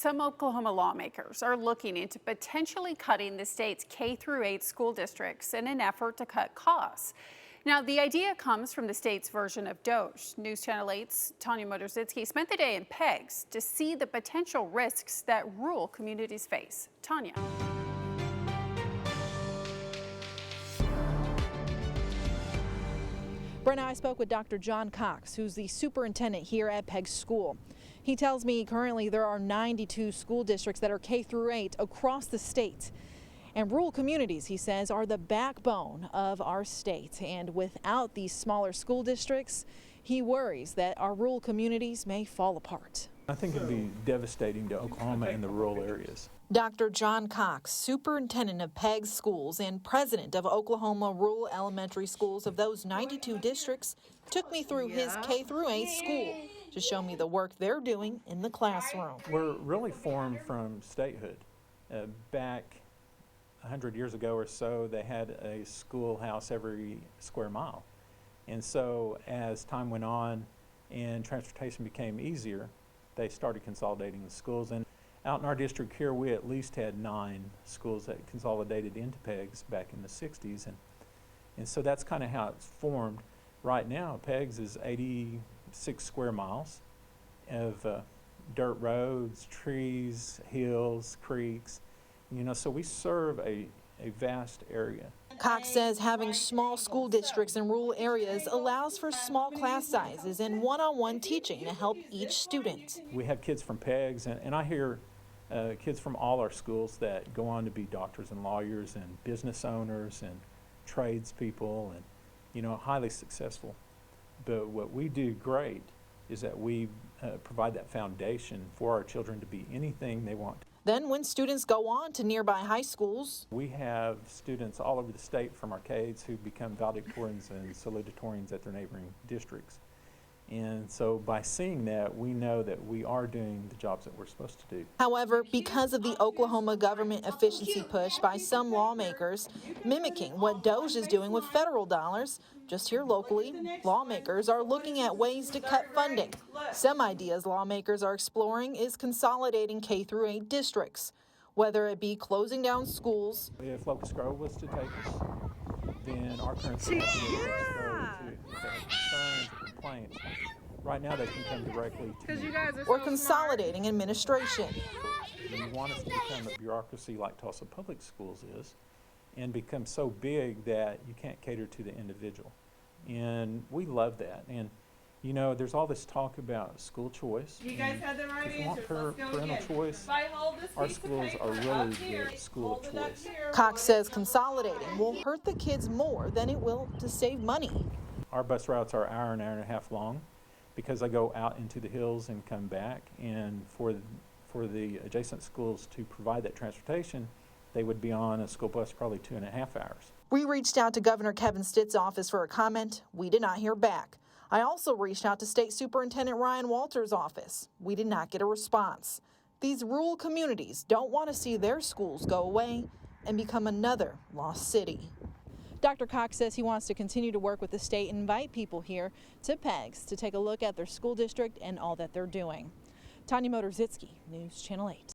Some Oklahoma lawmakers are looking into potentially cutting the state's K-8 school districts in an effort to cut costs. Now, the idea comes from the state's version of DOGE. News Channel 8's Tanya Motorzycki spent the day in PEGS to see the potential risks that rural communities face. Tanya. Brent and I spoke with Dr. John Cox, who's the superintendent here at PEGS School. He tells me currently there are 92 school districts that are K-8 across the state. And rural communities, he says, are the backbone of our state. And without these smaller school districts, he worries that our rural communities may fall apart. I think it'd be devastating to Oklahoma and the rural areas. Dr. John Cox, superintendent of PEGS schools and president of Oklahoma Rural Elementary Schools of those 92 districts, took me through his K-8 school to show me the work they're doing in the classroom. We're really formed from statehood. Back 100 years ago or so, they had a schoolhouse every square mile. And so as time went on and transportation became easier, they started consolidating the schools. And out in our district here, we at least had 9 schools that consolidated into PEGS back in the 60s. And so that's kind of how it's formed. Right now, PEGS is 86 square miles of dirt roads, trees, hills, creeks. You know, so we serve a vast area. Cox says having small school districts in rural areas allows for small class sizes and one-on-one teaching to help each student. We have kids from PEGS, and I hear kids from all our schools that go on to be doctors and lawyers and business owners and tradespeople and, you know, highly successful. But what we do great is that we provide that foundation for our children to be anything they want. Then when students go on to nearby high schools, we have students all over the state from arcades who become valedictorians and salutatorians at their neighboring districts. And so by seeing that, we know that we are doing the jobs that we're supposed to do. However, because of the Oklahoma government efficiency push by some lawmakers, mimicking what DOGE is doing with federal dollars, just here locally, lawmakers are looking at ways to cut funding. Some ideas lawmakers are exploring is consolidating K-8 districts, whether it be closing down schools. If Locust Grove was to take us, then our current solution is Locust Grove to have concerns, complaints. Right now they can come directly to me. Or consolidating administration. You want us to become a bureaucracy like Tulsa Public Schools is and become so big that you can't cater to the individual. And we love that. And you know, there's all this talk about school choice. You guys had the right if you want answers. parental choice, our schools are really the school of choice. Cox says consolidating will hurt the kids more than it will to save money. Our bus routes are an hour and a half long because they go out into the hills and come back. And for the adjacent schools to provide that transportation, they would be on a school bus probably 2.5 hours. We reached out to Governor Kevin Stitt's office for a comment. We did not hear back. I also reached out to State Superintendent Ryan Walters' office. We did not get a response. These rural communities don't want to see their schools go away and become another lost city. Dr. Cox says he wants to continue to work with the state and invite people here to PEGS to take a look at their school district and all that they're doing. Tanya Motorzycki, News Channel 8.